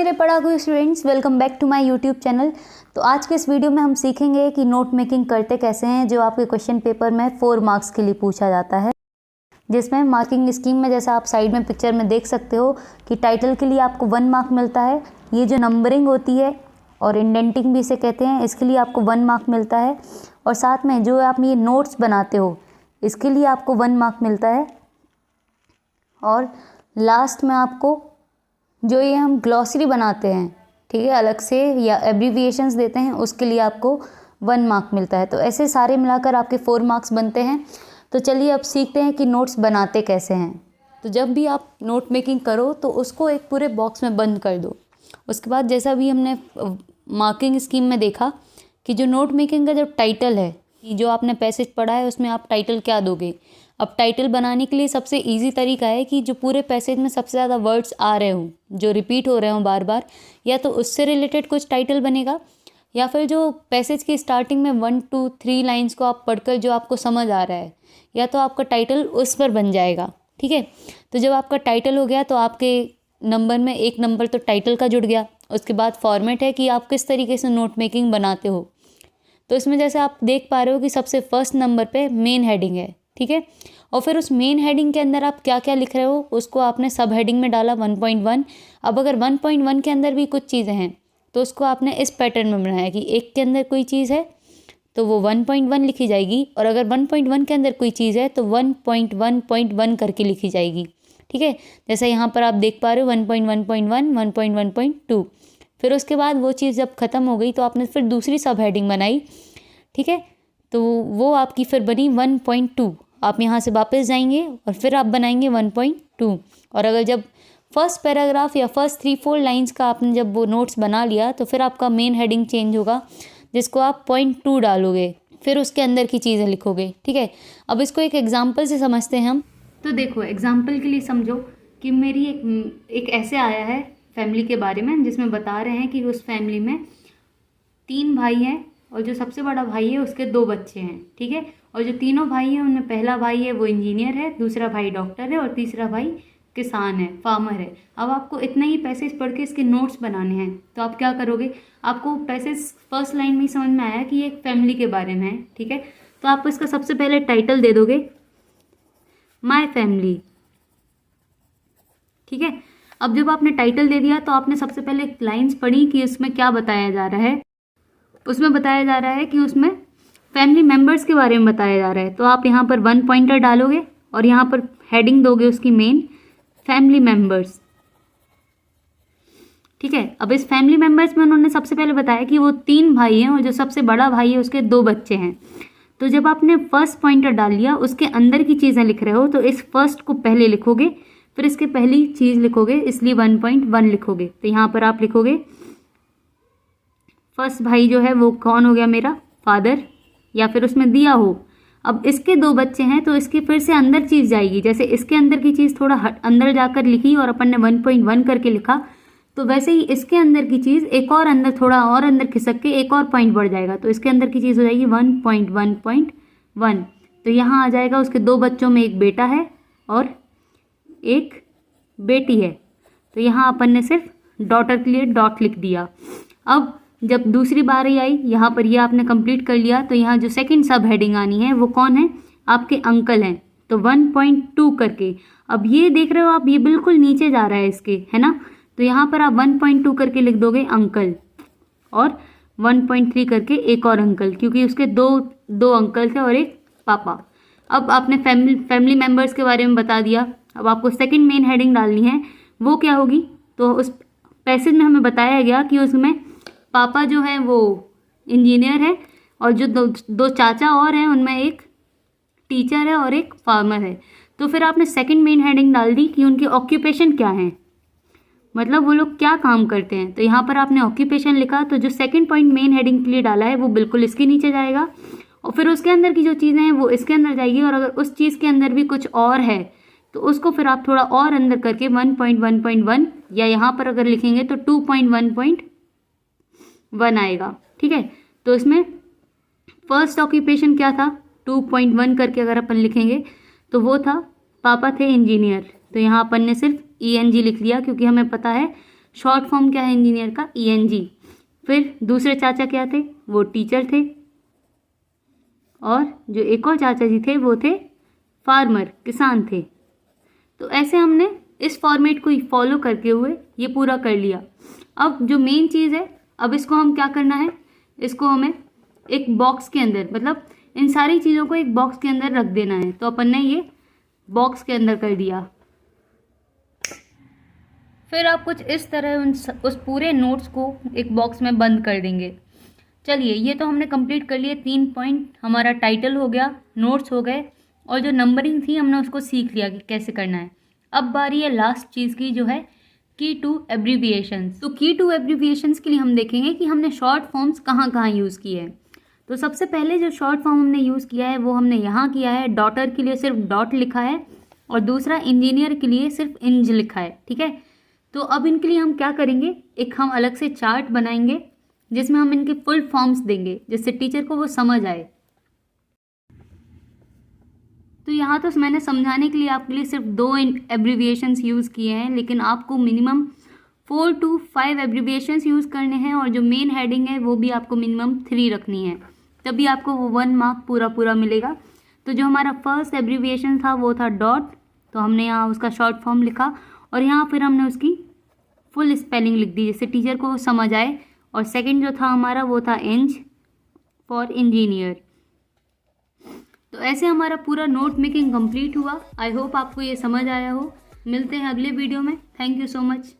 मेरे पढ़ाकू students, welcome back to my YouTube channel. तो आज के इस वीडियो में हम सीखेंगे कि नोट मेकिंग करते कैसे हैं, जो आपके क्वेश्चन पेपर में 4 मार्क्स के लिए पूछा जाता है। जिसमें मार्किंग स्कीम में जैसा आप साइड में पिक्चर में देख सकते हो कि टाइटल के लिए आपको 1 मार्क मिलता है। ये जो नंबरिंग होती है और इंडेंटिंग भी इसे कहते हैं, इसके लिए आपको 1 मार्क मिलता है। और साथ में जो आप ये नोट्स बनाते हो इसके लिए आपको 1 मार्क मिलता है। और लास्ट में आपको जो ये हम ग्लॉसरी बनाते हैं, ठीक है, अलग से या एब्रीविएशंस देते हैं, उसके लिए आपको 1 मार्क मिलता है। तो ऐसे सारे मिलाकर आपके 4 मार्क्स बनते हैं। तो चलिए अब सीखते हैं कि नोट्स बनाते कैसे हैं। तो जब भी आप नोट मेकिंग करो तो उसको एक पूरे बॉक्स में बंद कर दो। उसके बाद जैसा भी हमने मार्किंग स्कीम में देखा कि जो नोट मेकिंग का जो टाइटल है, जो आपने पैसेज पढ़ा है उसमें आप टाइटल क्या दोगे। अब टाइटल बनाने के लिए सबसे इजी तरीका है कि जो पूरे पैसेज में सबसे ज़्यादा वर्ड्स आ रहे हों, जो रिपीट हो रहे हों बार बार, या तो उससे रिलेटेड कुछ टाइटल बनेगा, या फिर जो पैसेज की स्टार्टिंग में 1 2 3 लाइन्स को आप पढ़कर जो आपको समझ आ रहा है, या तो आपका टाइटल उस पर बन जाएगा। ठीक है, तो जब आपका टाइटल हो गया तो आपके नंबर में 1 नंबर तो टाइटल का जुड़ गया। उसके बाद फॉर्मेट है कि आप किस तरीके से नोट मेकिंग बनाते हो। तो इसमें जैसे आप देख पा रहे हो कि सबसे फर्स्ट नंबर पे मेन हेडिंग है, ठीक है, और फिर उस मेन हेडिंग के अंदर आप क्या क्या लिख रहे हो उसको आपने सब हेडिंग में डाला 1.1। अब अगर 1.1 के अंदर भी कुछ चीज़ें हैं तो उसको आपने इस पैटर्न में बनाया कि एक के अंदर कोई चीज़ है तो वो 1.1 लिखी जाएगी, और अगर 1.1 के अंदर कोई चीज़ है तो 1.1.1 करके लिखी जाएगी। ठीक है, जैसा यहाँ पर आप देख पा रहे हो 1.1.1, 1.1.2। फिर उसके बाद वो चीज़ जब ख़त्म हो गई तो आपने फिर दूसरी सब हेडिंग बनाई। ठीक है, तो वो आपकी फिर बनी 1.2। आप यहाँ से वापस जाएंगे और फिर आप बनाएंगे 1.2। और अगर जब फर्स्ट पैराग्राफ या फर्स्ट 3-4 लाइंस का आपने जब वो नोट्स बना लिया तो फिर आपका मेन हेडिंग चेंज होगा, जिसको आप 0.2 डालोगे, फिर उसके अंदर की चीज़ें लिखोगे। ठीक है, अब इसको एक एग्जाम्पल से समझते हैं हम। तो देखो, एग्जाम्पल के लिए समझो कि मेरी एक ऐसे आया है फैमिली के बारे में, जिसमें बता रहे हैं कि उस फैमिली में 3 भाई हैं और जो सबसे बड़ा भाई है उसके 2 बच्चे हैं। ठीक है, और जो तीनों भाई हैं उनमें पहला भाई है वो इंजीनियर है, दूसरा भाई डॉक्टर है और तीसरा भाई किसान है, फार्मर है। अब आपको इतना ही पैसेज पढ़ के इसके नोट्स बनाने हैं, तो आप क्या करोगे। आपको पैसेज फर्स्ट लाइन में ही समझ में आया कि ये एक फैमिली के बारे में है। ठीक है, तो आप इसका सबसे पहले टाइटल दे दोगे माय फैमिली। ठीक है, अब जब आपने टाइटल दे दिया तो आपने सबसे पहले लाइन्स पढ़ी कि उसमें क्या बताया जा रहा है। उसमें बताया जा रहा है कि उसमें फैमिली मेम्बर्स के बारे में बताया जा रहा है। तो आप यहाँ पर 1 पॉइंटर डालोगे और यहाँ पर हेडिंग दोगे उसकी मेन, फैमिली मेम्बर्स। ठीक है, अब इस फैमिली मेम्बर्स में उन्होंने सबसे पहले बताया कि वो 3 भाई हैं और जो सबसे बड़ा भाई है उसके 2 बच्चे हैं। तो जब आपने फर्स्ट पॉइंटर डाल लिया, उसके अंदर की चीज़ें लिख रहे हो, तो इस फर्स्ट को पहले लिखोगे, फिर इसके पहली चीज़ लिखोगे, इसलिए 1.1 लिखोगे। तो यहाँ पर आप लिखोगे फर्स्ट भाई जो है वो कौन हो गया, मेरा फादर, या फिर उसमें दिया हो। अब इसके 2 बच्चे हैं तो इसके फिर से अंदर चीज़ जाएगी। जैसे इसके अंदर की चीज़ थोड़ा अंदर जाकर लिखी और अपन ने 1.1 करके लिखा, तो वैसे ही इसके अंदर की चीज़ एक और अंदर, थोड़ा और अंदर खिसक के एक और पॉइंट बढ़ जाएगा, तो इसके अंदर की चीज़ हो जाएगी 1.1.1। तो यहाँ आ जाएगा उसके 2 बच्चों में एक बेटा है और एक बेटी है। तो यहाँ अपन ने सिर्फ डॉटर के लिए डॉट लिख दिया। अब जब दूसरी बारी आई, यहाँ पर ये आपने कंप्लीट कर लिया, तो यहाँ जो सेकंड सब हेडिंग आनी है वो कौन है, आपके अंकल हैं। तो 1.2 करके, अब ये देख रहे हो आप, ये बिल्कुल नीचे जा रहा है इसके, है ना। तो यहाँ पर आप 1.2 करके लिख दोगे अंकल, और 1.3 करके एक और अंकल, क्योंकि उसके दो अंकल थे और एक पापा। अब आपने फैमिली मेम्बर्स के बारे में बता दिया। अब आपको सेकेंड मेन हेडिंग डालनी है, वो क्या होगी। तो उस पैसेज में हमें बताया गया कि उसमें पापा जो है वो इंजीनियर है और जो दो चाचा और हैं उनमें एक टीचर है और एक फार्मर है। तो फिर आपने सेकंड मेन हेडिंग डाल दी कि उनके ऑक्यूपेशन क्या हैं, मतलब वो लोग क्या काम करते हैं। तो यहाँ पर आपने ऑक्यूपेशन लिखा, तो जो सेकंड पॉइंट मेन हेडिंग के लिए डाला है वो बिल्कुल इसके नीचे जाएगा, और फिर उसके अंदर की जो चीज़ें हैं वो इसके अंदर जाएगी। और अगर उस चीज़ के अंदर भी कुछ और है तो उसको फिर आप थोड़ा और अंदर करके 1.1.1, या यहाँ पर अगर लिखेंगे तो 2.1.1 आएगा। ठीक है, तो इसमें फर्स्ट ऑक्यूपेशन क्या था, 2.1 करके अगर अपन लिखेंगे तो वो था पापा थे इंजीनियर। तो यहाँ अपन ने सिर्फ ENG लिख लिया, क्योंकि हमें पता है शॉर्ट फॉर्म क्या है इंजीनियर का, ENG। फिर दूसरे चाचा क्या थे, वो टीचर थे, और जो एक और चाचा जी थे वो थे फार्मर, किसान थे। तो ऐसे हमने इस फॉर्मेट को फॉलो करके हुए ये पूरा कर लिया। अब जो मेन चीज़ है, अब इसको हम क्या करना है, इसको हमें एक बॉक्स के अंदर, मतलब इन सारी चीज़ों को एक बॉक्स के अंदर रख देना है। तो अपन ने ये बॉक्स के अंदर कर दिया। फिर आप कुछ इस तरह उस पूरे नोट्स को एक बॉक्स में बंद कर देंगे। चलिए, ये तो हमने कंप्लीट कर लिए 3 पॉइंट। हमारा टाइटल हो गया, नोट्स हो गए, और जो नंबरिंग थी हमने उसको सीख लिया कि कैसे करना है। अब बारी है लास्ट चीज़ की, जो है की टू एब्रीविएशंस। तो की टू एब्रीविएशंस के लिए हम देखेंगे कि हमने शॉर्ट फॉर्म्स कहाँ कहाँ यूज़ किए हैं। तो सबसे पहले जो शॉर्ट फॉर्म हमने यूज़ किया है वो हमने यहाँ किया है। डॉटर के लिए सिर्फ डॉट लिखा है, और दूसरा इंजीनियर के लिए सिर्फ इंज लिखा है। ठीक है, तो अब इनके लिए हम क्या करेंगे, एक हम अलग से चार्ट बनाएंगे जिसमें हम इनके फुल फॉर्म्स देंगे, जिससे टीचर को वो समझ आए। तो यहाँ तो मैंने समझाने के लिए आपके लिए सिर्फ 2 एब्रीविएशंस यूज़ किए हैं, लेकिन आपको मिनिमम 4 to 5 एब्रीविएशंस यूज़ करने हैं, और जो मेन हेडिंग है वो भी आपको मिनिमम 3 रखनी है, तभी आपको वो 1 मार्क पूरा मिलेगा। तो जो हमारा फर्स्ट एब्रीविएशन था वो था डॉट, तो हमने यहाँ उसका शॉर्ट फॉर्म लिखा, और यहाँ फिर हमने उसकी फुल स्पेलिंग लिख दी जिससे टीचर को समझ आए। और सेकंड जो था हमारा वो था इंज फॉर इंजीनियर। तो ऐसे हमारा पूरा नोट मेकिंग कंप्लीट हुआ। आई होप आपको ये समझ आया हो। मिलते हैं अगले वीडियो में। Thank you so much.